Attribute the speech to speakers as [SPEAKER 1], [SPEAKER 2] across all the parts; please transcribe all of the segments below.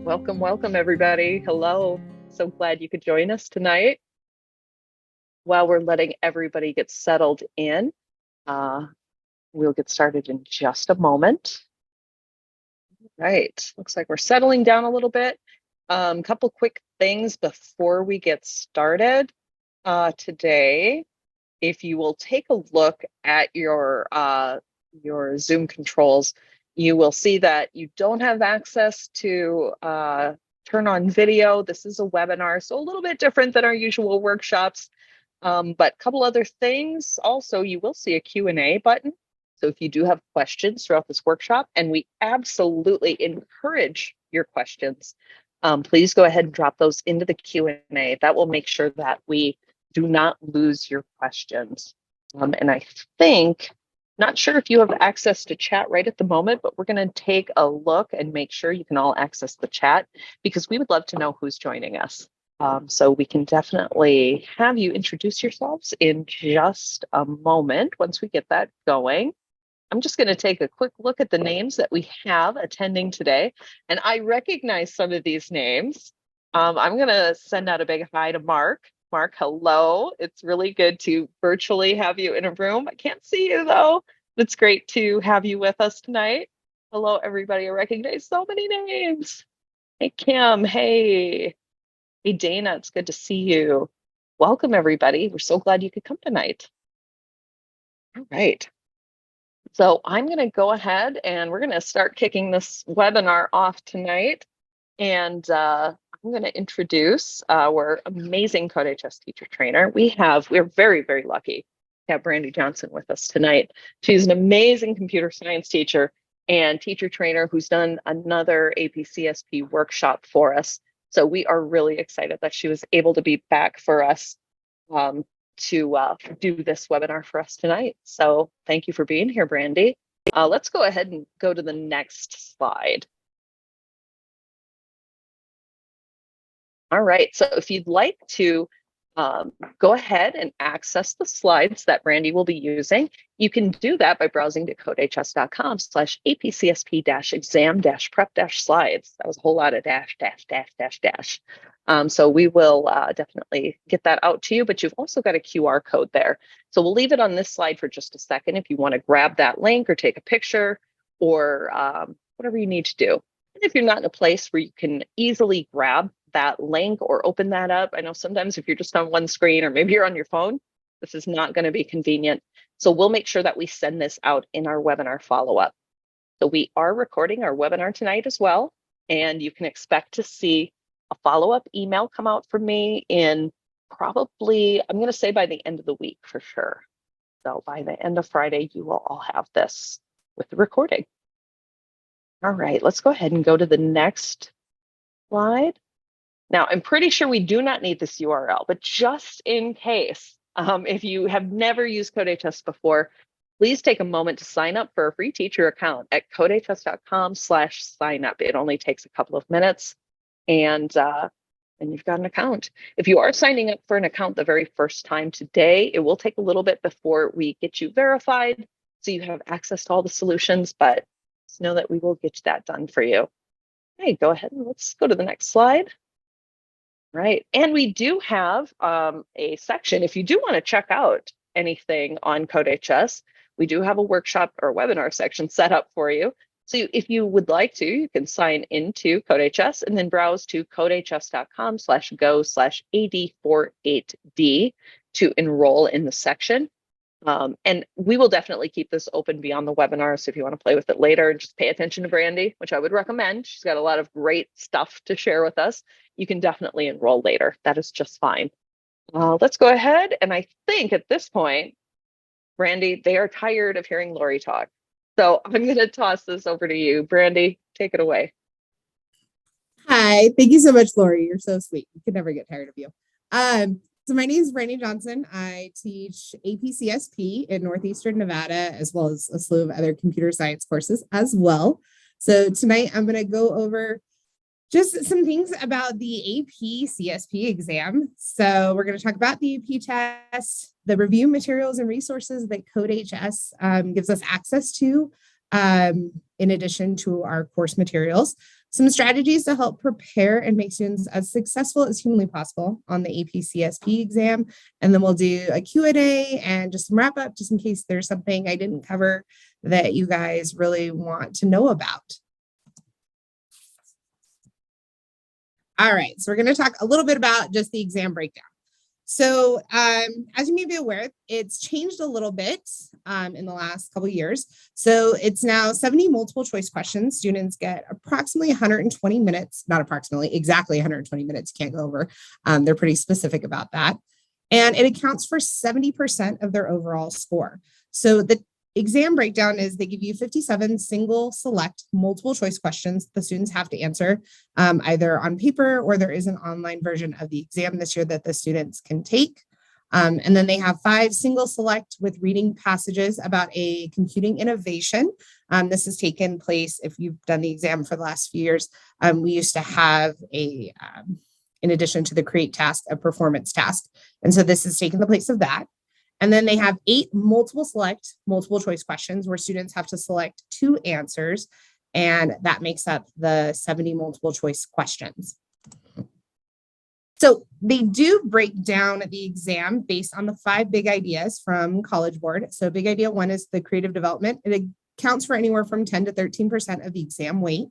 [SPEAKER 1] Welcome, welcome, everybody. Hello. So glad you could join us tonight. While we're letting everybody get settled in, we'll get started in just a moment. Right. Looks like we're settling down a little bit. Couple quick things before we get started today. If you will take a look at your Zoom controls, you will see that you don't have access to turn on video. This is a webinar, so a little bit different than our usual workshops. But a couple other things. Also, you will see a Q&A button. So if you do have questions throughout this workshop, and we absolutely encourage your questions, please go ahead and drop those into the Q&A. That will make sure that we do not lose your questions. And I think, not sure if you have access to chat right at the moment, but we're going to take a look and make sure you can all access the chat because we would love to know who's joining us. So we can definitely have you introduce yourselves in just a moment once we get that going. I'm just going to take a quick look at the names that we have attending today. And I recognize some of these names. I'm going to send out a big hi to Mark. Mark, hello. It's really good to virtually have you in a room. I can't see you though. It's great to have you with us tonight. Hello, everybody. I recognize so many names. Hey, Kim. Hey. Hey, Dana. It's good to see you. Welcome, everybody. We're so glad you could come tonight. All right. So I'm going to go ahead and we're going to start kicking this webinar off tonight. And I'm going to introduce our amazing CodeHS teacher trainer. We're very, very lucky to have Brandy Johnson with us tonight. She's an amazing computer science teacher and teacher trainer who's done another AP CSP workshop for us. So we are really excited that she was able to be back for us to do this webinar for us tonight. So thank you for being here, Brandy. Let's go ahead and go to the next slide. All right, so if you'd like to go ahead and access the slides that Brandy will be using, you can do that by browsing to codehs.com/apcsp-exam-prep-slides. That was a whole lot of dash. So we will definitely get that out to you, but you've also got a QR code there. So we'll leave it on this slide for just a second if you want to grab that link or take a picture or whatever you need to do. And if you're not in a place where you can easily grab that link or open that up, I know sometimes if you're just on one screen or maybe you're on your phone, this is not going to be convenient. So we'll make sure that we send this out in our webinar follow-up. So we are recording our webinar tonight as well, and you can expect to see a follow-up email come out from me in probably, I'm going to say by the end of the week for sure. So by the end of Friday, you will all have this with the recording. All right, let's go ahead and go to the next slide. Now, I'm pretty sure we do not need this URL, but just in case, if you have never used CodeHS before, please take a moment to sign up for a free teacher account at codehs.com/signup. It only takes a couple of minutes and you've got an account. If you are signing up for an account the very first time today, it will take a little bit before we get you verified so you have access to all the solutions, but just know that we will get that done for you. Okay, go ahead and let's go to the next slide. Right, and we do have a section, if you do want to check out anything on CodeHS, we do have a workshop or webinar section set up for you. So if you would like to, you can sign into CodeHS and then browse to codehs.com/go/AD48D to enroll in the section. And we will definitely keep this open beyond the webinar. So if you want to play with it later, just pay attention to Brandy, which I would recommend. She's got a lot of great stuff to share with us. You can definitely enroll later. That is just fine. Let's go ahead. And I think at this point, Brandy, they are tired of hearing Lori talk. So I'm going to toss this over to you. Brandy, take it away.
[SPEAKER 2] Hi, thank you so much, Lori. You're so sweet. You can never get tired of you. So my name is Brandy Johnson. I teach AP CSP in Northeastern Nevada, as well as a slew of other computer science courses as well. So tonight I'm going to go over just some things about the AP CSP exam. So we're going to talk about the AP test, the review materials and resources that CodeHS gives us access to, in addition to our course materials. Some strategies to help prepare and make students as successful as humanly possible on the AP CSP exam. And then we'll do a Q&A and just some wrap up, just in case there's something I didn't cover that you guys really want to know about. All right, so we're going to talk a little bit about just the exam breakdown. So as you may be aware, it's changed a little bit in the last couple of years. So it's now 70 multiple choice questions. Students get approximately 120 minutes, not approximately, exactly 120 minutes, can't go over. They're pretty specific about that. And it accounts for 70% of their overall score. So the exam breakdown is they give you 57 single select multiple choice questions the students have to answer either on paper, or there is an online version of the exam this year that the students can take. And then they have 5 single select with reading passages about a computing innovation. This has taken place, if you've done the exam for the last few years, we used to have in addition to the create task, a performance task. And so this has taken the place of that. And then they have 8 multiple select, multiple choice questions where students have to select 2 answers. And that makes up the 70 multiple choice questions. So they do break down the exam based on the 5 big ideas from College Board. So big idea 1 is the creative development. It accounts for anywhere from 10 to 13% of the exam weight.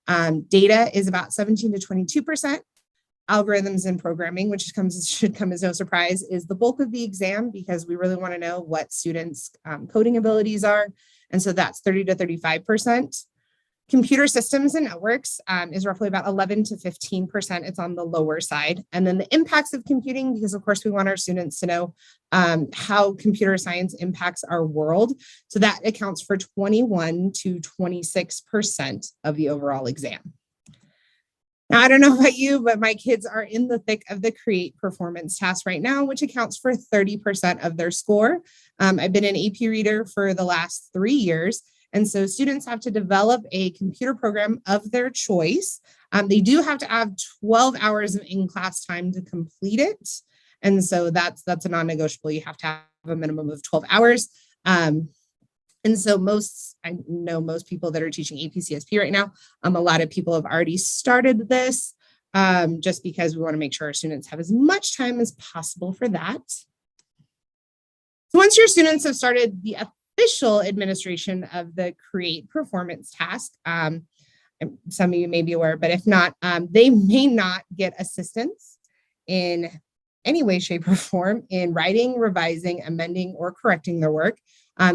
[SPEAKER 2] Data is about 17 to 22%. Algorithms and programming, which should come as no surprise, is the bulk of the exam because we really want to know what students' coding abilities are. And so that's 30 to 35%. Computer systems and networks is roughly about 11 to 15%. It's on the lower side. And then the impacts of computing, because of course we want our students to know how computer science impacts our world. So that accounts for 21 to 26% of the overall exam. Now, I don't know about you, but my kids are in the thick of the create performance task right now, which accounts for 30% of their score. I've been an AP reader for the last 3 years. And so students have to develop a computer program of their choice. They do have to have 12 hours of in-class time to complete it. And so that's a non-negotiable. You have to have a minimum of 12 hours. And so I know most people that are teaching AP-CSP right now, a lot of people have already started this just because we want to make sure our students have as much time as possible for that. So once your students have started the official administration of the create performance task, some of you may be aware, but if not, they may not get assistance in any way, shape, or form in writing, revising, amending, or correcting their work.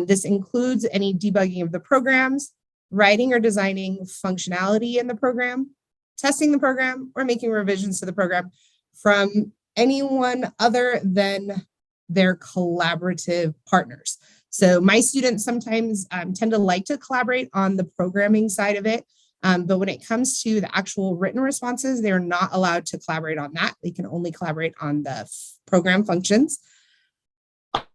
[SPEAKER 2] This includes any debugging of the programs, writing or designing functionality in the program, testing the program, or making revisions to the program from anyone other than their collaborative partners. So my students sometimes tend to like to collaborate on the programming side of it. But when it comes to the actual written responses, they're not allowed to collaborate on that. They can only collaborate on the program functions.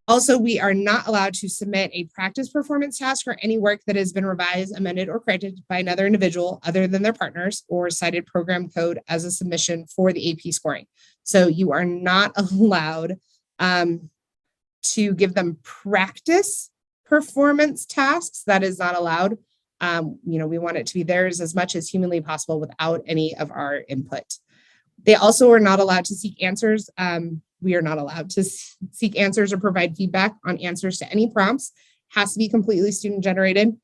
[SPEAKER 2] Also, we are not allowed to submit a practice performance task or any work that has been revised, amended, or corrected by another individual other than their partners or cited program code as a submission for the AP scoring. So you are not allowed to give them practice performance tasks. That is not allowed. We want it to be theirs as much as humanly possible without any of our input. They also are not allowed to seek answers. We are not allowed to seek answers or provide feedback on answers to any prompts. Has to be completely student generated.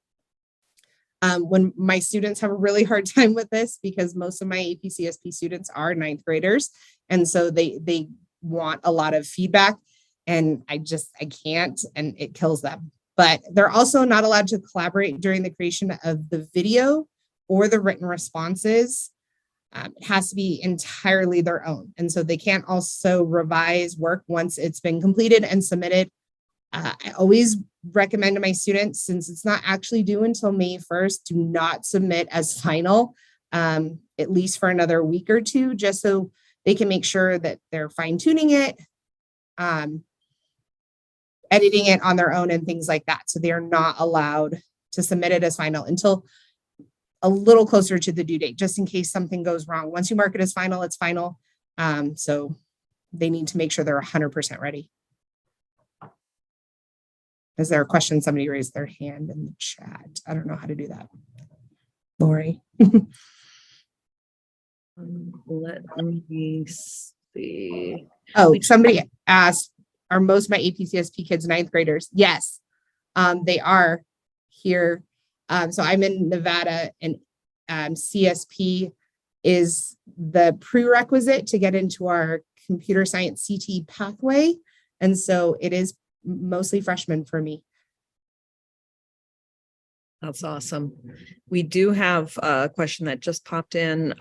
[SPEAKER 2] When my students have a really hard time with this because most of my AP CSP students are 9th graders. And so they want a lot of feedback and I can't, and it kills them. But they're also not allowed to collaborate during the creation of the video or the written responses. It has to be entirely their own. And so they can't also revise work once it's been completed and submitted. I always recommend to my students, since it's not actually due until May 1st, do not submit as final, at least for another week or 2, just so they can make sure that they're fine tuning it, editing it on their own and things like that. So they are not allowed to submit it as final until a little closer to the due date, just in case something goes wrong. Once you mark it as final, it's final. So they need to make sure they're 100% ready. Is there a question? Somebody raised their hand in the chat. I don't know how to do that. Lori.
[SPEAKER 1] Let me see.
[SPEAKER 2] Oh, somebody asked, are most of my APCSP kids ninth graders? Yes, they are here. So I'm in Nevada, and CSP is the prerequisite to get into our computer science CT pathway. And so it is mostly freshmen for me.
[SPEAKER 1] That's awesome. We do have a question that just popped in.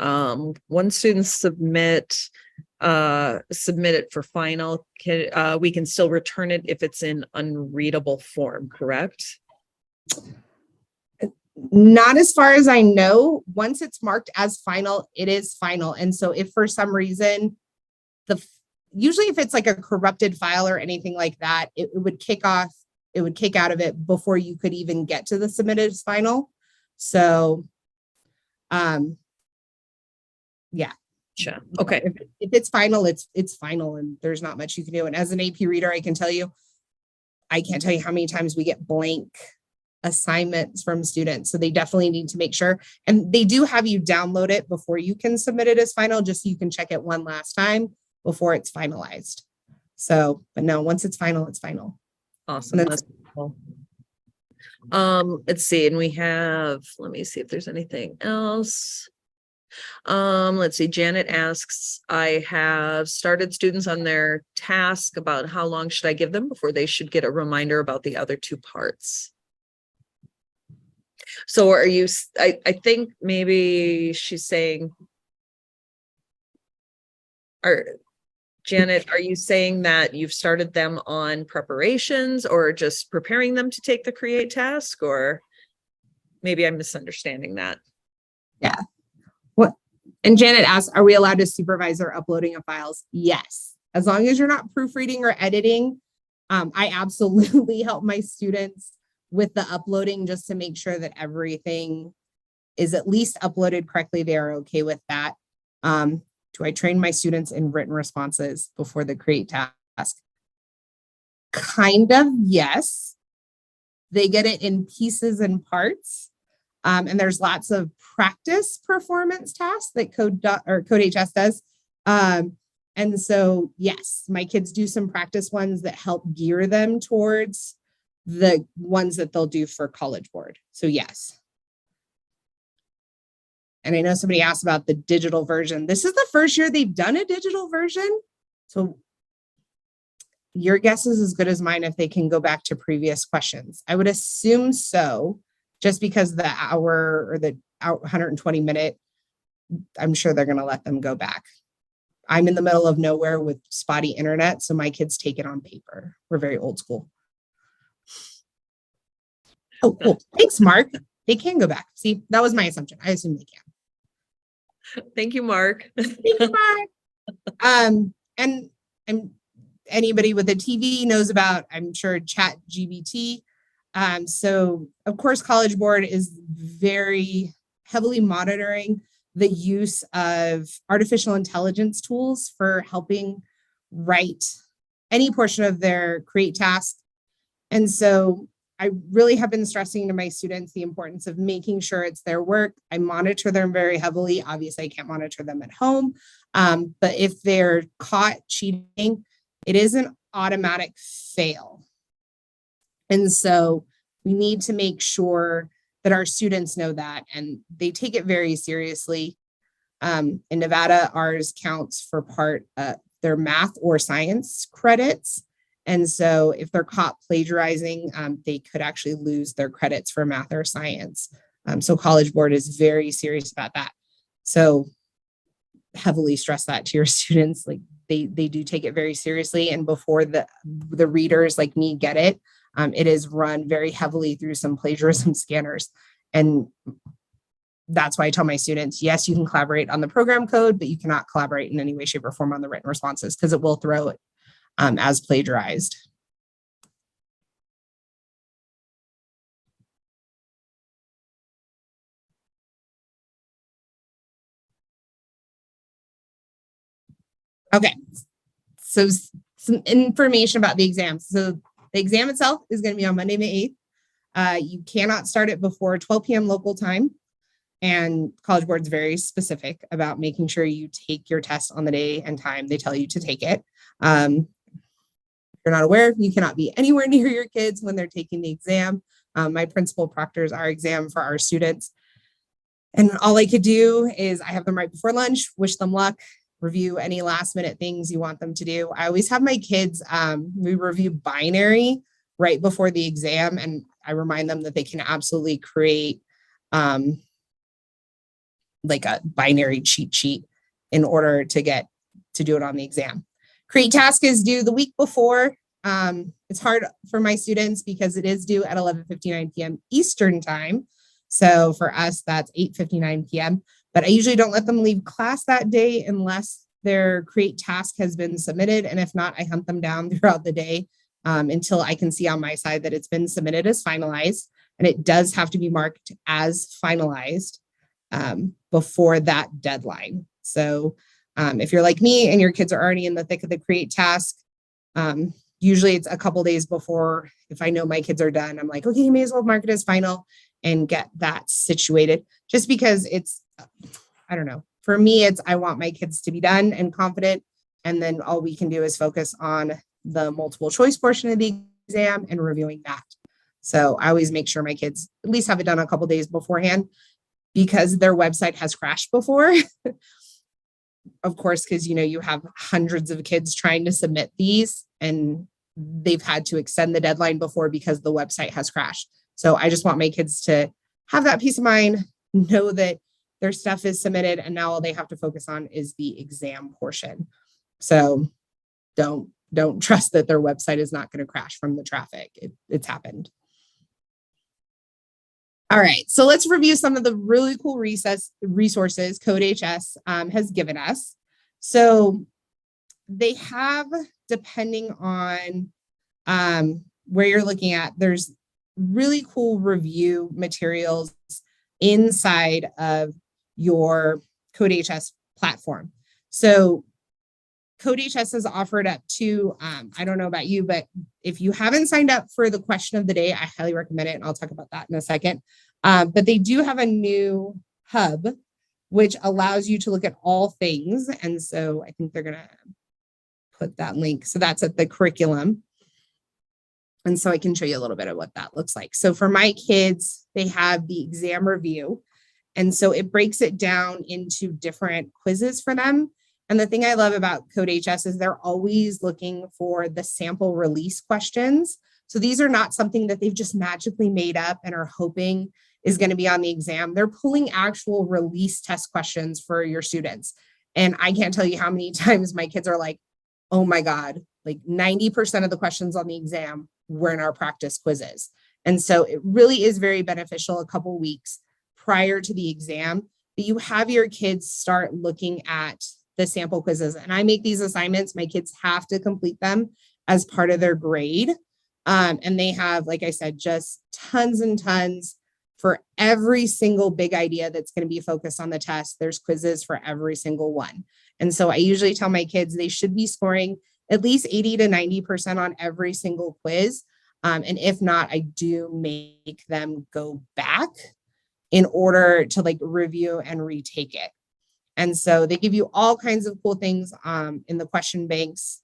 [SPEAKER 1] One student submit it for final. We can still return it if it's in unreadable form, correct?
[SPEAKER 2] Not as far as I know. Once it's marked as final, it is final. And so if for some reason usually if it's like a corrupted file or anything like that, it would kick out of it before you could even get to the submitted as final. So, yeah.
[SPEAKER 1] Sure. Okay.
[SPEAKER 2] If it's final, it's final, and there's not much you can do. And as an AP reader, I can't tell you how many times we get blank assignments from students. So they definitely need to make sure, and they do have you download it before you can submit it as final, just so you can check it one last time before it's finalized. So, but no, once it's final, it's final.
[SPEAKER 1] Awesome. That's cool. Let's see. And we have, let me see if there's anything else. Let's see. Janet asks, I have started students on their task about how long should I give them before they should get a reminder about the other two parts. So are you, I think maybe she's saying, Janet, are you saying that you've started them on preparations or just preparing them to take the create task? Or maybe I'm misunderstanding that.
[SPEAKER 2] Yeah. What? And Janet asks, are we allowed to supervise our uploading of files? Yes. As long as you're not proofreading or editing. I absolutely help my students with the uploading just to make sure that everything is at least uploaded correctly. They are okay with that. Do I train my students in written responses before the create task? Kind of, yes. They get it in pieces and parts. And there's lots of practice performance tasks that CodeHS does. And so, yes, my kids do some practice ones that help gear them towards the ones that they'll do for College Board. So yes. And I know somebody asked about the digital version. This is the first year they've done a digital version. So your guess is as good as mine if they can go back to previous questions. I would assume so, just because the hour or the 120-minute, I'm sure they're going to let them go back. I'm in the middle of nowhere with spotty internet, so my kids take it on paper. We're very old school. Oh, cool. Thanks, Mark. They can go back. See, that was my assumption. I assume they can.
[SPEAKER 1] Thank you, Mark.
[SPEAKER 2] Thank you, Mark. And anybody with a TV knows about, I'm sure, Chat GBT. So, of course, College Board is very heavily monitoring the use of artificial intelligence tools for helping write any portion of their create task. And so I really have been stressing to my students the importance of making sure it's their work. I monitor them very heavily. Obviously, I can't monitor them at home. But if they're caught cheating, it is an automatic fail. And so we need to make sure that our students know that, and they take it very seriously. In Nevada, ours counts for part their math or science credits. And so if they're caught plagiarizing, they could actually lose their credits for math or science. So College Board is very serious about that. So heavily stress that to your students. Like they do take it very seriously. And before the readers like me get it, it is run very heavily through some plagiarism scanners. And that's why I tell my students, yes, you can collaborate on the program code, but you cannot collaborate in any way, shape, or form on the written responses because it will throw it as plagiarized. Okay, so some information about the exam. So the exam itself is going to be on Monday, May 8th. You cannot start it before 12 p.m. local time. And College Board's very specific about making sure you take your test on the day and time they tell you to take it. If you're not aware, you cannot be anywhere near your kids when they're taking the exam. My principal proctors our exam for our students. And all I could do is I have them right before lunch, wish them luck, review any last minute things you want them to do. I always have my kids, we review binary right before the exam. And I remind them that they can absolutely create like a binary cheat sheet in order to get to do it on the exam. Create task is due the week before. It's hard for my students because it is due at 11:59 p.m. Eastern time. So for us, that's 8:59 p.m. But I usually don't let them leave class that day unless their create task has been submitted. And if not, I hunt them down throughout the day until I can see on my side that it's been submitted as finalized. And it does have to be marked as finalized before that deadline. So if you're like me and your kids are already in the thick of the create task, usually it's a couple days before. If I know my kids are done, I'm like, okay, you may as well mark it as final and get that situated, just because it's, I don't know, for me, it's, I want my kids to be done and confident. And then all we can do is focus on the multiple choice portion of the exam and reviewing that. So I always make sure my kids at least have it done a couple days beforehand, because their website has crashed before. Of course, because, you know, you have hundreds of kids trying to submit these and they've had to extend the deadline before because the website has crashed. So I just want my kids to have that peace of mind, know that their stuff is submitted, and now all they have to focus on is the exam portion. So don't trust that their website is not going to crash from the traffic. It's happened. All right, so let's review some of the really cool resources CodeHS has given us. So they have, depending on where you're looking at, there's really cool review materials inside of your CodeHS platform. So CodeHS has offered up to, I don't know about you, but if you haven't signed up for the question of the day, I highly recommend it. And I'll talk about that in a second. But they do have a new hub, which allows you to look at all things. And so I think they're going to put that link. So that's at the curriculum. And so I can show you a little bit of what that looks like. So for my kids, they have the exam review. And so it breaks it down into different quizzes for them. And the thing I love about CodeHS is they're always looking for the sample release questions. So these are not something that they've just magically made up and are hoping is going to be on the exam. They're pulling actual release test questions for your students. And I can't tell you how many times my kids are like, oh my God, like 90% of the questions on the exam were in our practice quizzes. And so it really is very beneficial a couple weeks prior to the exam that you have your kids start looking at the sample quizzes. And I make these assignments. My kids have to complete them as part of their grade. And they have, like I said, just tons and tons for every single big idea that's going to be focused on the test. There's quizzes for every single one. And so I usually tell my kids they should be scoring at least 80 to 90% on every single quiz. And if not, I do make them go back in order to like review and retake it. And so they give you all kinds of cool things in the question banks.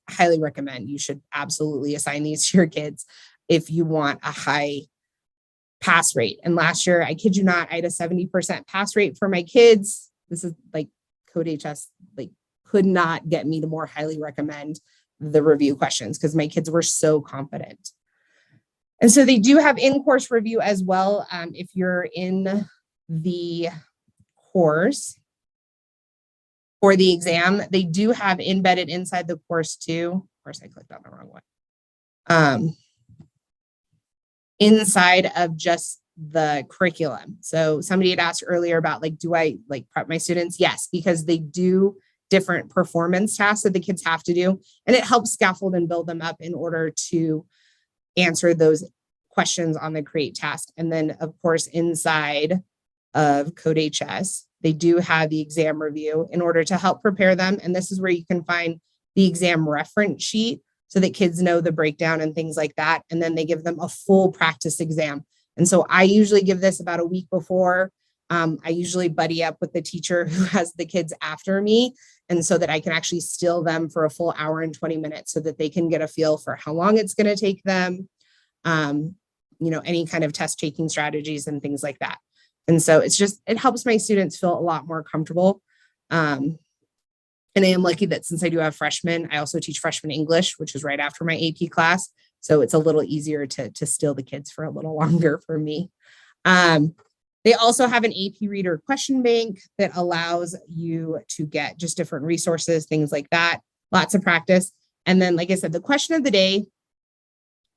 [SPEAKER 2] Highly recommend. You should absolutely assign these to your kids if you want a high pass rate. And last year, I kid you not, I had a 70% pass rate for my kids. This is like CodeHS, like could not get me to more highly recommend the review questions because my kids were so confident. And so they do have in-course review as well. If you're in the course for the exam, they do have embedded inside the course too. Of course, I clicked on the wrong one. Inside of just the curriculum. So somebody had asked earlier about like, do I like prep my students? Yes, because they do different performance tasks that the kids have to do. And it helps scaffold and build them up in order to answer those questions on the create task. And then of course, inside of CodeHS, they do have the exam review in order to help prepare them. And this is where you can find the exam reference sheet so that kids know the breakdown and things like that. And then they give them a full practice exam. And so I usually give this about a week before. I usually buddy up with the teacher who has the kids after me. And so that I can actually still them for a full hour and 20 minutes so that they can get a feel for how long it's going to take them, any kind of test taking strategies and things like that. And so it helps my students feel a lot more comfortable. And I am lucky that since I do have freshmen, I also teach freshman English, which is right after my AP class. So it's a little easier to still the kids for a little longer for me. They also have an AP Reader question bank that allows you to get just different resources, things like that, lots of practice. And then, like I said, the question of the day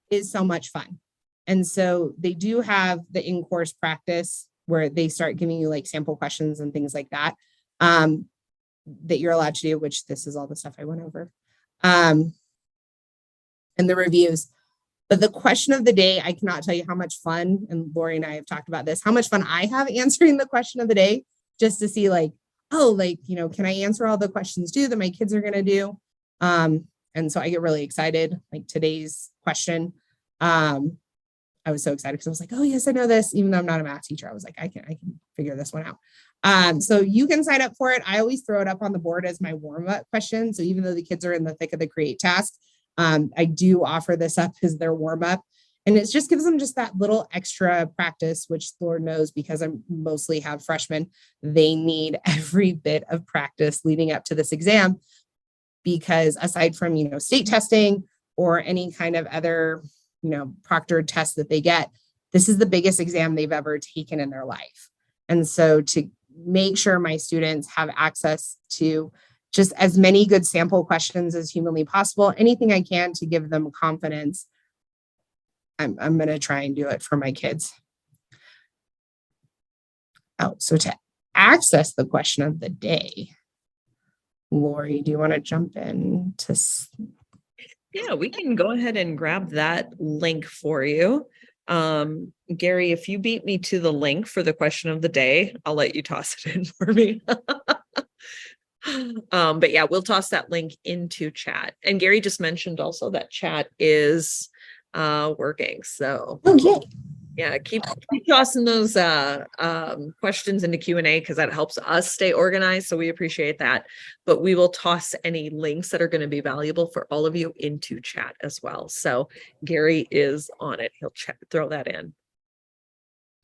[SPEAKER 2] is so much fun. And so they do have the in-course practice where they start giving you like sample questions and things like that, that you're allowed to do, which this is all the stuff I went over. And the reviews. But the question of the day, I cannot tell you how much fun, and Lori and I have talked about this, how much fun I have answering the question of the day, just to see like, can I answer all the questions too that my kids are going to do? And so I get really excited, like today's question. I was so excited because I was like, oh yes, I know this, even though I'm not a math teacher. I was like, I can figure this one out. So you can sign up for it. I always throw it up on the board as my warm-up question. So even though the kids are in the thick of the create task, I do offer this up as their warm up, and it just gives them just that little extra practice, which Lord knows, because I mostly have freshmen, they need every bit of practice leading up to this exam, because aside from, state testing or any kind of other, proctored test that they get, this is the biggest exam they've ever taken in their life. And so to make sure my students have access to just as many good sample questions as humanly possible, anything I can to give them confidence, I'm going to try and do it for my kids. Oh, so to access the question of the day, Lori, do you want to jump in to?
[SPEAKER 1] Yeah, we can go ahead and grab that link for you. Gary, if you beat me to the link for the question of the day, I'll let you toss it in for me. But yeah, we'll toss that link into chat. And Gary just mentioned also that chat is working. So yeah, keep tossing those questions into Q&A, because that helps us stay organized. So we appreciate that. But we will toss any links that are going to be valuable for all of you into chat as well. So Gary is on it. He'll throw that in.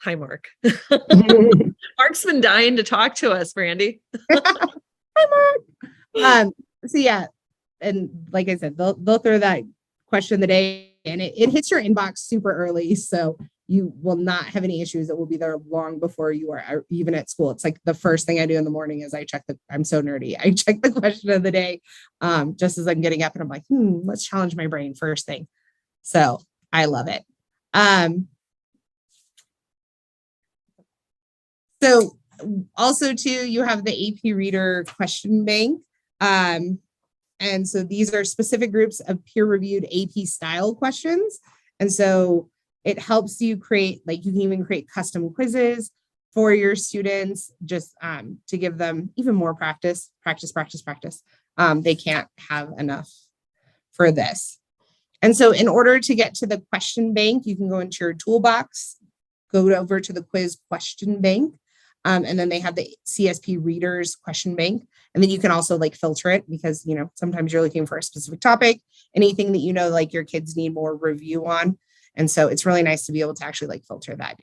[SPEAKER 1] Hi, Mark. Mark's been dying to talk to us, Brandy.
[SPEAKER 2] Hi, Mark. So yeah, and like I said, they'll throw that question of the day, and it hits your inbox super early, so you will not have any issues. It will be there long before you are even at school. It's like the first thing I do in the morning is I'm so nerdy. I check the question of the day, just as I'm getting up, and I'm like, let's challenge my brain first thing. So I love it. So also too, you have the AP Reader question bank. And so these are specific groups of peer-reviewed AP style questions. And so it helps you create, like, you can even create custom quizzes for your students, just to give them even more practice. They can't have enough for this. And so in order to get to the question bank, you can go into your toolbox, go over to the quiz question bank. And then they have the CSP readers question bank. And then you can also like filter it, because, sometimes you're looking for a specific topic, anything that, like your kids need more review on. And so it's really nice to be able to actually like filter that.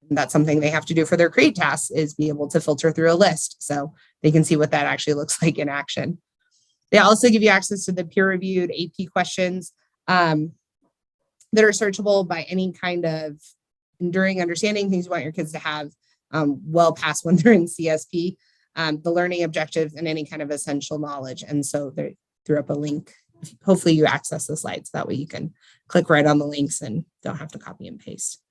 [SPEAKER 2] And that's something they have to do for their create tasks, is be able to filter through a list so they can see what that actually looks like in action. They also give you access to the peer-reviewed AP questions that are searchable by any kind of enduring understanding, things you want your kids to have well past when they're in CSP, the learning objectives, and any kind of essential knowledge. And so they threw up a link. Hopefully you access the slides. That way you can click right on the links and don't have to copy and paste.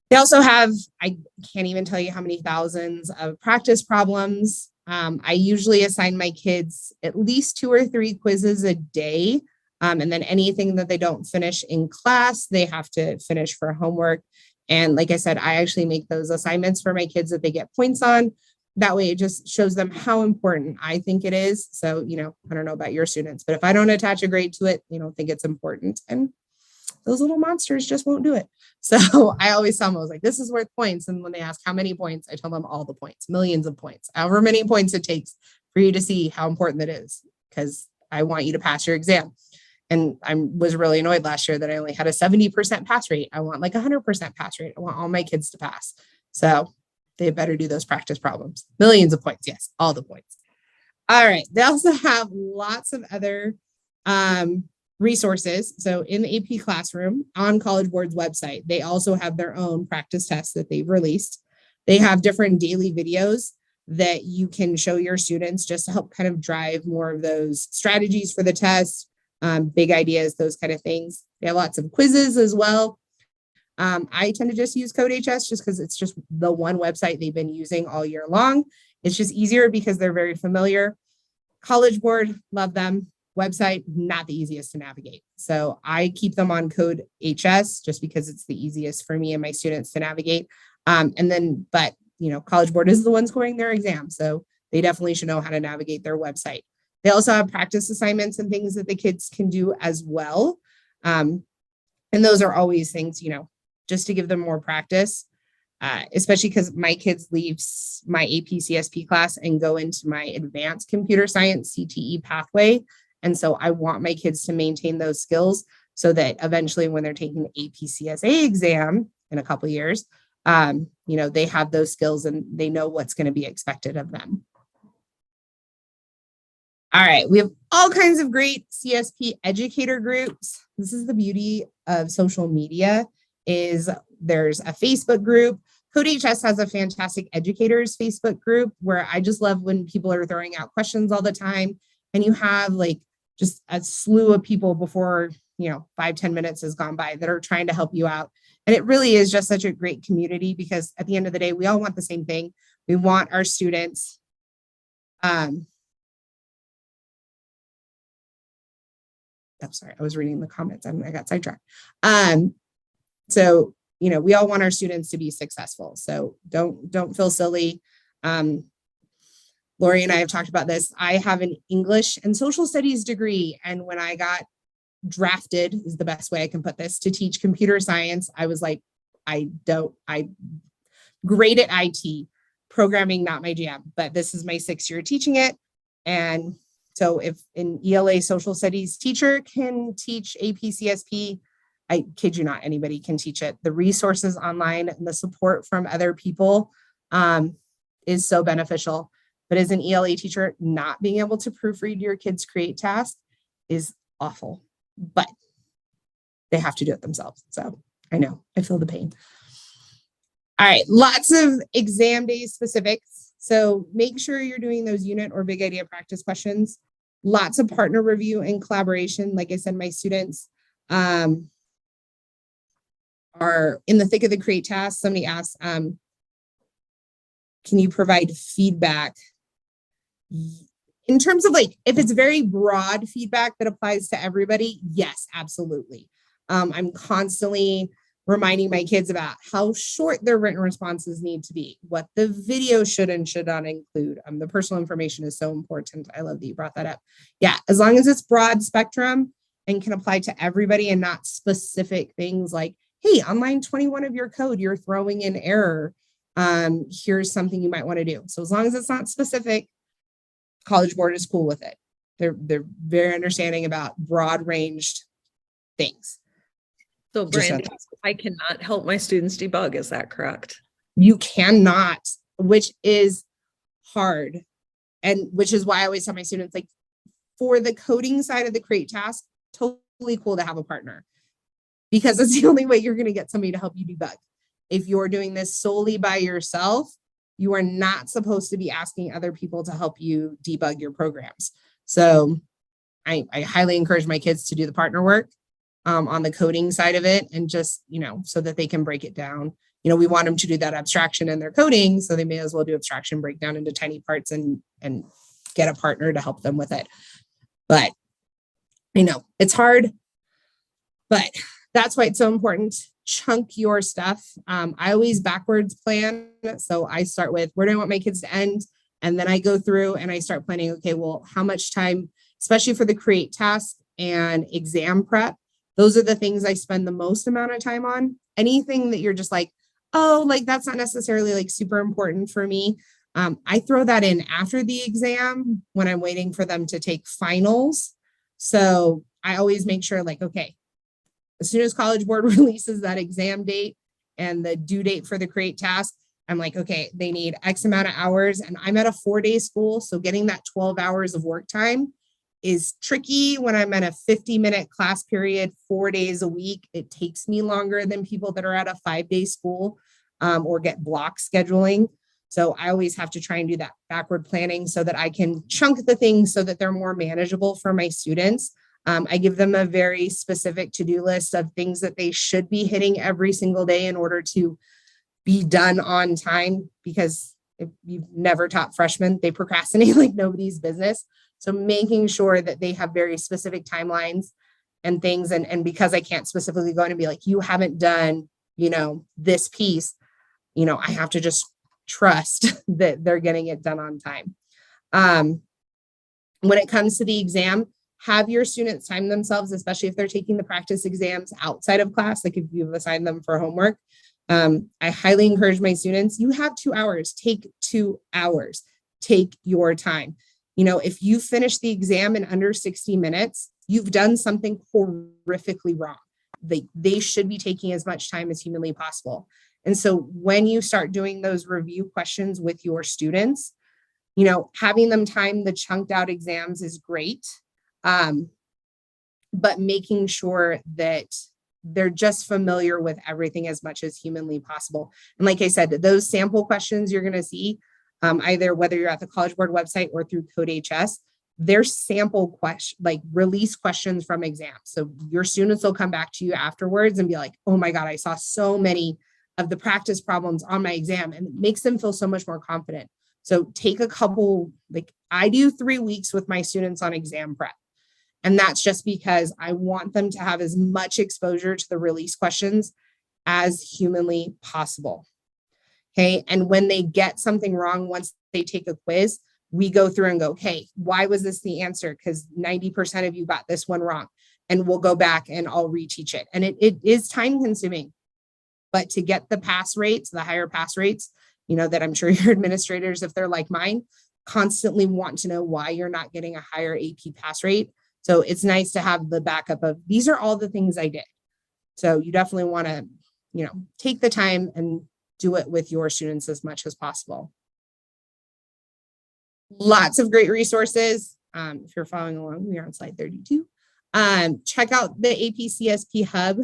[SPEAKER 2] They also have, I can't even tell you how many thousands of practice problems. I usually assign my kids at least 2 or 3 quizzes a day. And then anything that they don't finish in class, they have to finish for homework. And like I said, I actually make those assignments for my kids that they get points on. That way it just shows them how important I think it is. So, I don't know about your students, but if I don't attach a grade to it, they don't think it's important. And those little monsters just won't do it. So I always tell them, I was like, this is worth points. And when they ask how many points, I tell them all the points, millions of points, however many points it takes for you to see how important that is, because I want you to pass your exam. And I was really annoyed last year that I only had a 70% pass rate. I want like 100% pass rate. I want all my kids to pass. So they better do those practice problems. Millions of points. Yes, all the points. All right. They also have lots of other resources. So in the AP Classroom on College Board's website, they also have their own practice tests that they've released. They have different daily videos that you can show your students just to help kind of drive more of those strategies for the test, big ideas, those kind of things. They have lots of quizzes as well. I tend to just use CodeHS just because it's just the one website they've been using all year long. It's just easier because they're very familiar. College Board, love them. Website, not the easiest to navigate. So I keep them on CodeHS just because it's the easiest for me and my students to navigate. But College Board is the one scoring their exam. So they definitely should know how to navigate their website. They also have practice assignments and things that the kids can do as well. And those are always things, just to give them more practice, especially because my kids leave my AP CSP class and go into my advanced computer science CTE pathway. And so I want my kids to maintain those skills so that eventually when they're taking the AP CSA exam in a couple of years, they have those skills and they know what's going to be expected of them. All right, we have all kinds of great CSP educator groups. This is the beauty of social media, is there's a Facebook group. CodeHS has a fantastic educators Facebook group where I just love when people are throwing out questions all the time. And you have just a slew of people before, 5-10 minutes has gone by that are trying to help you out. And it really is just such a great community because at the end of the day, we all want the same thing. We want our students. I'm sorry, I was reading the comments. I got sidetracked. So, we all want our students to be successful. So don't feel silly. Lori and I have talked about this. I have an English and social studies degree. And when I got drafted, is the best way I can put this, to teach computer science, I was like, I'm great at IT, programming, not my jam, but this is my 6th year teaching it. And so if an ELA social studies teacher can teach AP CSP, I kid you not, anybody can teach it. The resources online and the support from other people is so beneficial. But as an ELA teacher, not being able to proofread your kids' create tasks is awful, but they have to do it themselves. So I know, I feel the pain. All right, lots of exam day specifics. So make sure you're doing those unit or big idea practice questions. Lots of partner review and collaboration. Like I said, my students are in the thick of the create task. Somebody asked, can you provide feedback? In terms of if it's very broad feedback that applies to everybody, yes, absolutely. I'm constantly reminding my kids about how short their written responses need to be, what the video should and should not include. The personal information is so important. I love that you brought that up. Yeah, as long as it's broad spectrum and can apply to everybody and not specific things like, hey, on line 21 of your code, you're throwing in error. Here's something you might want to do. So as long as it's not specific, College Board is cool with it. They're very understanding about broad ranged things.
[SPEAKER 1] So Brandy, I cannot help my students debug. Is that correct?
[SPEAKER 2] You cannot, which is hard. And which is why I always tell my students, for the coding side of the create task, totally cool to have a partner because it's the only way you're going to get somebody to help you debug. If you're doing this solely by yourself, you are not supposed to be asking other people to help you debug your programs. So I highly encourage my kids to do the partner work on the coding side of it and just, so that they can break it down. We want them to do that abstraction in their coding, so they may as well do abstraction breakdown into tiny parts and get a partner to help them with it. But I know it's hard, but that's why it's so important. Chunk your stuff. I always backwards plan. So I start with where do I want my kids to end? And then I go through and I start planning, okay, well, how much time, especially for the create task and exam prep, Those are the things I spend the most amount of time on. Anything that you're just like, oh, like that's not necessarily like super important for me. I throw that in after the exam when I'm waiting for them to take finals. So I always make sure like, okay, as soon as College Board releases that exam date and the due date for the create task, I'm like, okay, they need X amount of hours and I'm at a 4-day school. So getting that 12 hours of work time is tricky when I'm in a 50-minute class period, 4 days a week. It takes me longer than people that are at a 5-day school or get block scheduling. So I always have to try and do that backward planning so that I can chunk the things so that they're more manageable for my students. I give them a very specific to-do list of things that they should be hitting every single day in order to be done on time, because if you've never taught freshmen, they procrastinate like nobody's business. So making sure that they have very specific timelines and things. And because I can't specifically go in and be like, you haven't done, this piece, I have to just trust that they're getting it done on time. When it comes to the exam, have your students time themselves, especially if they're taking the practice exams outside of class, like if you've assigned them for homework. I highly encourage my students, you have 2 hours, take 2 hours, take your time. If you finish the exam in under 60 minutes, you've done something horrifically wrong. They should be taking as much time as humanly possible. And so when you start doing those review questions with your students, having them time the chunked out exams is great. But making sure that they're just familiar with everything as much as humanly possible. And like I said, those sample questions you're going to see, either whether you're at the College Board website or through CodeHS, they're sample question, like release questions from exams. So your students will come back to you afterwards and be like, oh my God, I saw so many of the practice problems on my exam, and it makes them feel so much more confident. So take a couple, like I do 3 weeks with my students on exam prep. And that's just because I want them to have as much exposure to the release questions as humanly possible. Okay. And when they get something wrong, once they take a quiz, we go through and go, okay, why was this the answer? Because 90% of you got this one wrong. And we'll go back and I'll reteach it. And it is time consuming. But to get the pass rates, the higher pass rates, that I'm sure your administrators, if they're like mine, constantly want to know why you're not getting a higher AP pass rate. So it's nice to have the backup of these are all the things I did. So you definitely want to, take the time and do it with your students as much as possible. Lots of great resources. If you're following along, we are on slide 32. Check out the AP CSP hub.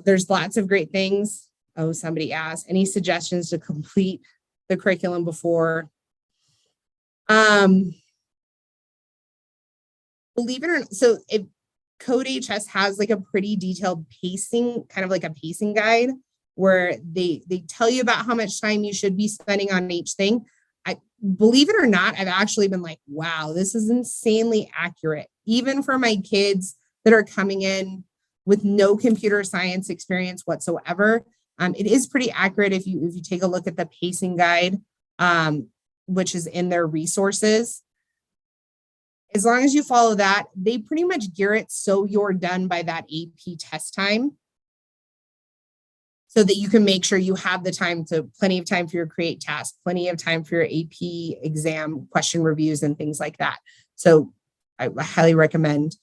[SPEAKER 2] There's lots of great things. Oh, somebody asked, any suggestions to complete the curriculum before? Believe it or not, so if CodeHS has like a pretty detailed pacing, kind of like a pacing guide where they tell you about how much time you should be spending on each thing. I believe it or not, I've actually been like, wow, this is insanely accurate, even for my kids that are coming in with no computer science experience whatsoever. It is pretty accurate if you take a look at the pacing guide, which is in their resources. As long as you follow that, they pretty much gear it so you're done by that AP test time, so that you can make sure you have the time plenty of time for your create task, plenty of time for your AP exam question reviews and things like that. So I highly recommend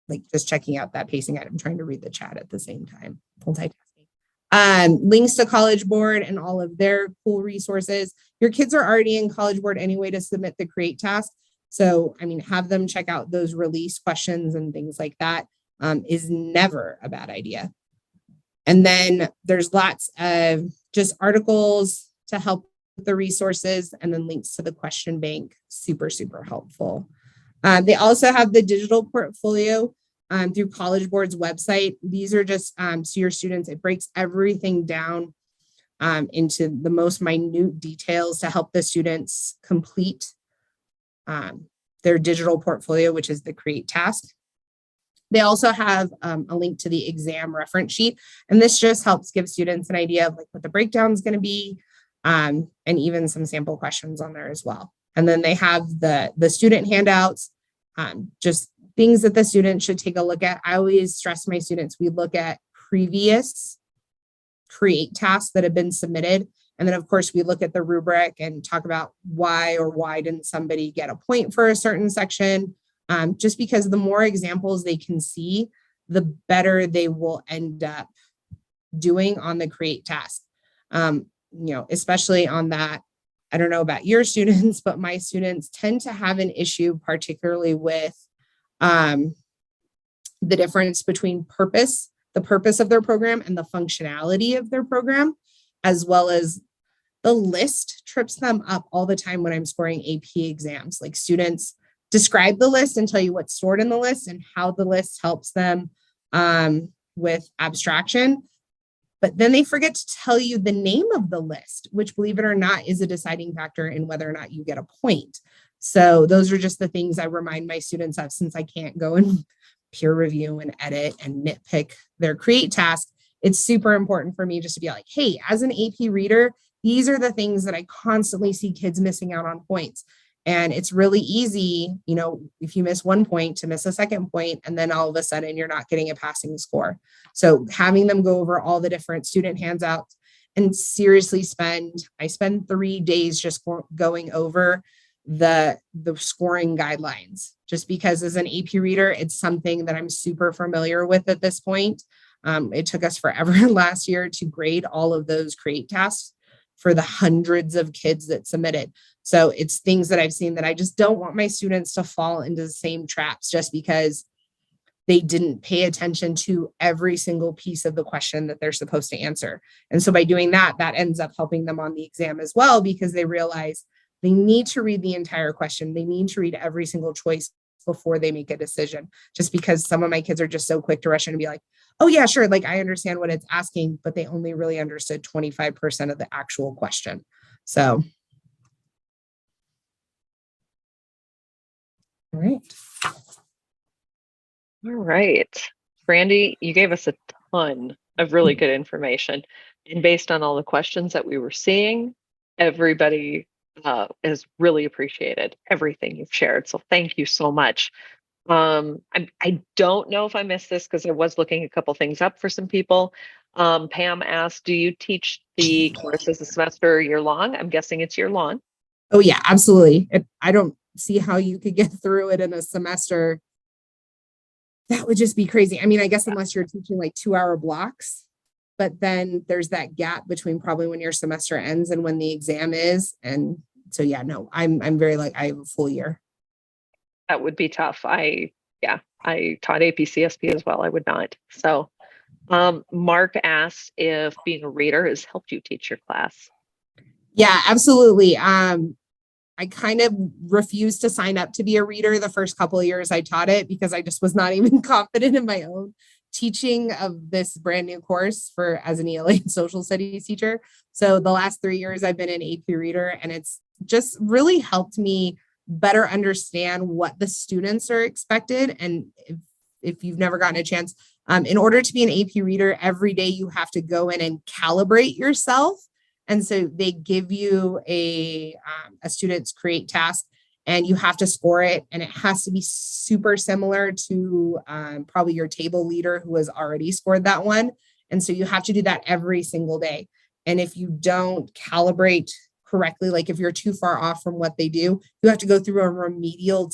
[SPEAKER 2] like just checking out that pacing guide. I'm trying to read the chat at the same time, multitasking. Links to College Board and all of their cool resources. Your kids are already in College Board anyway to submit the create task. So, have them check out those release questions and things like that is never a bad idea. And then there's lots of just articles to help with the resources, and then links to the question bank. Super, super helpful. They also have the digital portfolio through College Board's website. These are just so your students, it breaks everything down into the most minute details to help the students complete their digital portfolio, which is the create task. They also have a link to the exam reference sheet, and this just helps give students an idea of like what the breakdown is going to be, and even some sample questions on there as well. And then they have the student handouts, just things that the students should take a look at. I always stress my students, we look at previous create tasks that have been submitted. And then of course we look at the rubric and talk about why didn't somebody get a point for a certain section. Just because the more examples they can see, the better they will end up doing on the create task. Especially on that, I don't know about your students, but my students tend to have an issue, particularly with the difference between the purpose of their program and the functionality of their program, as well as the list trips them up all the time when I'm scoring AP exams. Like students describe the list and tell you what's stored in the list and how the list helps them with abstraction. But then they forget to tell you the name of the list, which, believe it or not, is a deciding factor in whether or not you get a point. So those are just the things I remind my students of, since I can't go and peer review and edit and nitpick their create task. It's super important for me just to be like, hey, as an AP reader, these are the things that I constantly see kids missing out on points. And it's really easy, if you miss 1 point, to miss a second point, and then all of a sudden you're not getting a passing score. So having them go over all the different student handouts and seriously I spend 3 days just going over the scoring guidelines, just because as an AP reader, it's something that I'm super familiar with at this point. It took us forever last year to grade all of those create tasks for the hundreds of kids that submitted. So it's things that I've seen that I just don't want my students to fall into the same traps just because they didn't pay attention to every single piece of the question that they're supposed to answer. And so by doing that, that ends up helping them on the exam as well, because they realize they need to read the entire question. They need to read every single choice before they make a decision, just because some of my kids are just so quick to rush in and be like, oh yeah, sure. Like I understand what it's asking, but they only really understood 25% of the actual question. So. All right.
[SPEAKER 1] All right. Brandy, you gave us a ton of really good information. And based on all the questions that we were seeing, everybody has really appreciated everything you've shared. So thank you so much. I don't know if I missed this because I was looking a couple things up for some people. Pam asked, do you teach the courses a semester or year long? I'm guessing it's year long.
[SPEAKER 2] Oh yeah, absolutely. I don't see how you could get through it in a semester. That would just be crazy. I mean, I guess unless you're teaching like 2-hour blocks, but then there's that gap between probably when your semester ends and when the exam is. And so, yeah, no, I'm very I have a full year.
[SPEAKER 1] That would be tough. I taught AP CSP as well. I would not. So Mark asked if being a reader has helped you teach your class.
[SPEAKER 2] Yeah, absolutely. I kind of refused to sign up to be a reader the first couple of years I taught it, because I just was not even confident in my own teaching of this brand new course as an ELA and social studies teacher. So the last 3 years I've been an AP reader, and it's just really helped me better understand what the students are expected. And if you've never gotten a chance, in order to be an AP reader, every day you have to go in and calibrate yourself. And so they give you a student's create task, and you have to score it. And it has to be super similar to probably your table leader who has already scored that one. And so you have to do that every single day. And if you don't calibrate correctly, like if you're too far off from what they do, you have to go through a remedial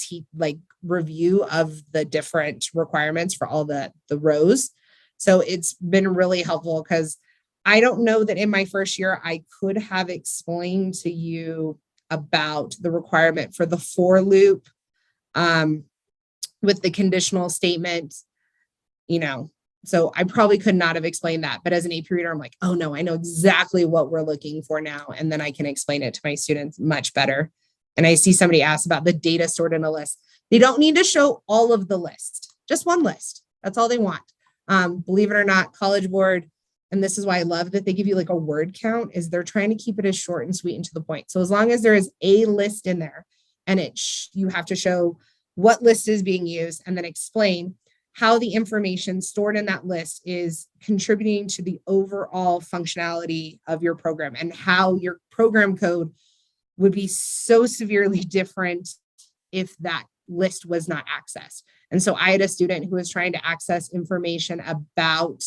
[SPEAKER 2] review of the different requirements for all the rows. So it's been really helpful, because I don't know that in my first year I could have explained to you about the requirement for the for loop with the conditional statement, so I probably could not have explained that. But as an AP reader, I'm like, oh no, I know exactly what we're looking for now. And then I can explain it to my students much better. And I see somebody ask about the data stored in a list. They don't need to show all of the list, just one list. That's all they want. Believe it or not, College Board, and this is why I love that they give you a word count, is they're trying to keep it as short and sweet and to the point. So as long as there is a list in there, and you have to show what list is being used, and then explain how the information stored in that list is contributing to the overall functionality of your program, and how your program code would be so severely different if that list was not accessed. And so I had a student who was trying to access information about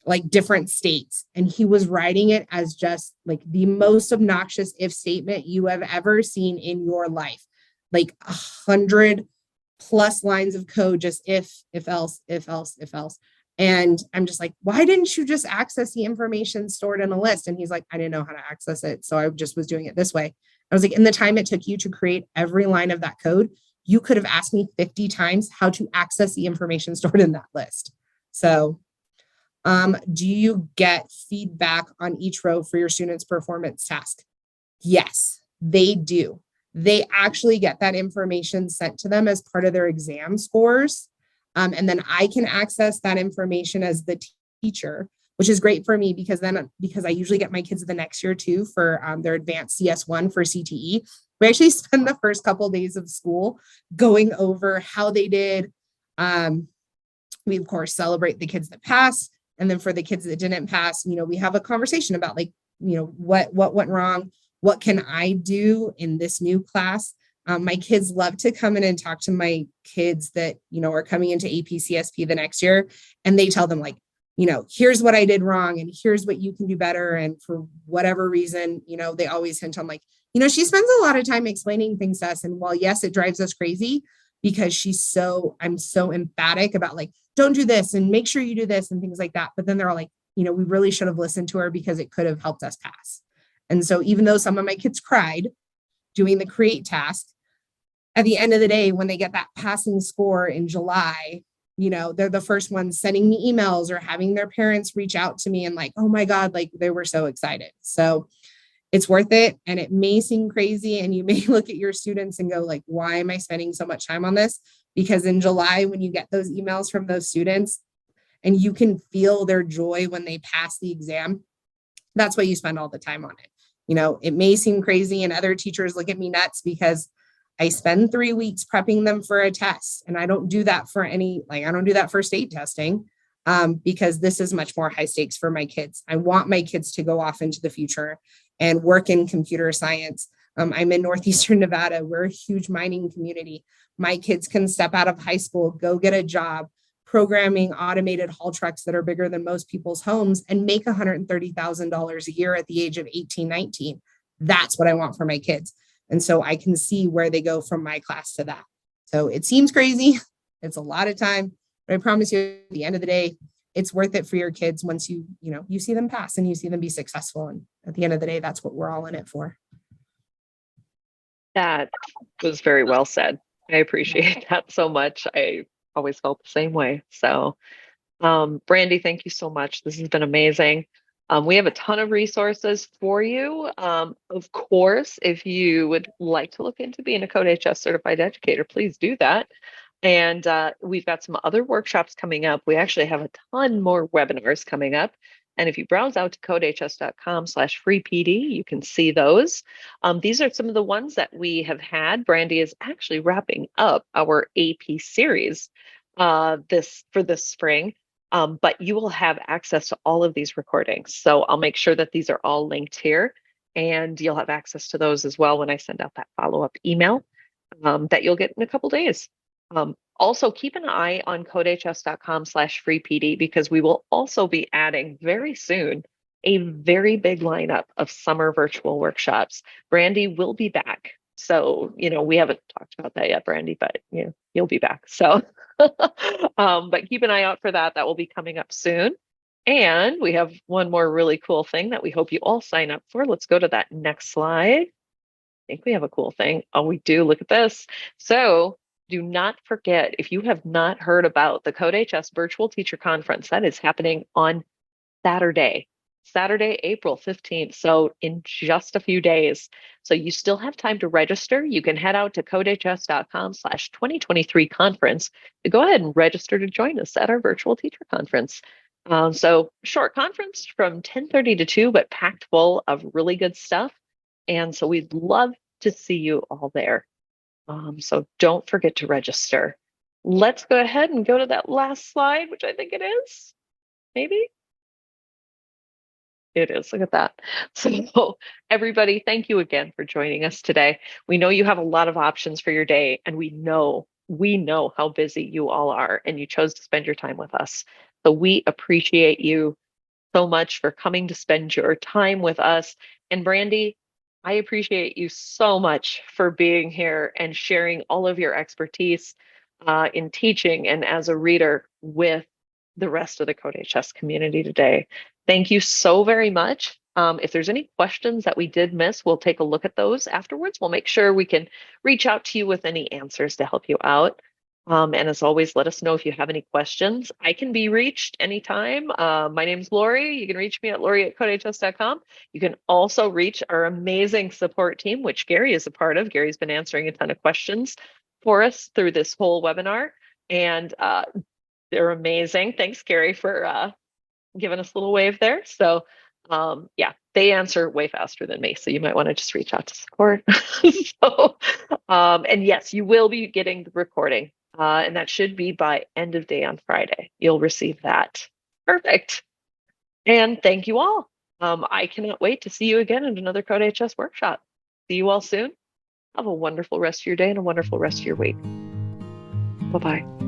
[SPEAKER 2] like different states, and he was writing it as just like the most obnoxious if statement you have ever seen in your life, like 100+ lines of code, just if else, if else, if else. And I'm just like, why didn't you just access the information stored in a list? And he's like, I didn't know how to access it, so I just was doing it this way. I was like, in the time it took you to create every line of that code, you could have asked me 50 times how to access the information stored in that list. So do you get feedback on each row for your students' performance task? Yes, they do. They actually get that information sent to them as part of their exam scores. And then I can access that information as the teacher, which is great for me because I usually get my kids the next year too for their advanced CS1 for CTE. We actually spend the first couple of days of school going over how they did. We of course celebrate the kids that pass. And then for the kids that didn't pass, we have a conversation about like, what went wrong? What can I do in this new class? My kids love to come in and talk to my kids that, are coming into AP-CSP the next year. And they tell them like, here's what I did wrong and here's what you can do better. And for whatever reason, they always hint on like, she spends a lot of time explaining things to us. And while yes, it drives us crazy because I'm so emphatic about like, don't do this and make sure you do this and things like that. But then they're all like, we really should have listened to her because it could have helped us pass. And so even though some of my kids cried doing the create task, at the end of the day, when they get that passing score in July, they're the first ones sending me emails or having their parents reach out to me and like, oh my God, like they were so excited. So it's worth it. And it may seem crazy. And you may look at your students and go like, why am I spending so much time on this? Because in July, when you get those emails from those students and you can feel their joy when they pass the exam, that's why you spend all the time on it. It may seem crazy and other teachers look at me nuts because I spend 3 weeks prepping them for a test. And I don't do that for I don't do that for state testing because this is much more high stakes for my kids. I want my kids to go off into the future and work in computer science. I'm in Northeastern Nevada. We're a huge mining community. My kids can step out of high school, go get a job, programming automated haul trucks that are bigger than most people's homes and make $130,000 a year at the age of 18, 19. That's what I want for my kids. And so I can see where they go from my class to that. So it seems crazy. It's a lot of time, but I promise you at the end of the day, it's worth it for your kids once you see them pass and you see them be successful. And at the end of the day, that's what we're all in it for.
[SPEAKER 1] That was very well said. I appreciate that so much. I always felt the same way. So, Brandy, thank you so much. This has been amazing. We have a ton of resources for you. Of course, if you would like to look into being a CodeHS certified educator, please do that. And we've got some other workshops coming up. We actually have a ton more webinars coming up. And if you browse out to codehs.com/free-PD, you can see those. These are some of the ones that we have had. Brandy is actually wrapping up our AP series for this spring. But you will have access to all of these recordings. So I'll make sure that these are all linked here and you'll have access to those as well when I send out that follow-up email that you'll get in a couple days. Also, keep an eye on codehs.com/free-PD because we will also be adding very soon a very big lineup of summer virtual workshops. Brandy will be back. So, we haven't talked about that yet, Brandy, but you'll be back. So, but keep an eye out for that. That will be coming up soon. And we have one more really cool thing that we hope you all sign up for. Let's go to that next slide. I think we have a cool thing. Oh, we do. Look at this. So do not forget, if you have not heard about the CodeHS Virtual Teacher Conference, that is happening on Saturday, April 15th. So in just a few days. So you still have time to register. You can head out to codehs.com/2023 conference to go ahead and register to join us at our virtual teacher conference. So short conference from 10:30 to 2, but packed full of really good stuff. And so we'd love to see you all there. So don't forget to register. Let's go ahead and go to that last slide, which I think it is, maybe. It is. Look at that. So, everybody, thank you again for joining us today. We know you have a lot of options for your day, and we know how busy you all are, and you chose to spend your time with us. So, we appreciate you so much for coming to spend your time with us. And Brandy, I appreciate you so much for being here and sharing all of your expertise in teaching and as a reader with the rest of the CodeHS community today. Thank you so very much. If there's any questions that we did miss, we'll take a look at those afterwards. We'll make sure we can reach out to you with any answers to help you out. And as always, let us know if you have any questions. I can be reached anytime. My name's Lori. You can reach me at lori@codehs.com. You can also reach our amazing support team, which Gary is a part of. Gary's been answering a ton of questions for us through this whole webinar, and they're amazing. Thanks, Gary, for giving us a little wave there. So yeah, they answer way faster than me. So you might want to just reach out to support. So, and yes, you will be getting the recording. And that should be by end of day on Friday. You'll receive that. Perfect. And thank you all. I cannot wait to see you again in another CodeHS workshop. See you all soon. Have a wonderful rest of your day and a wonderful rest of your week. Bye-bye.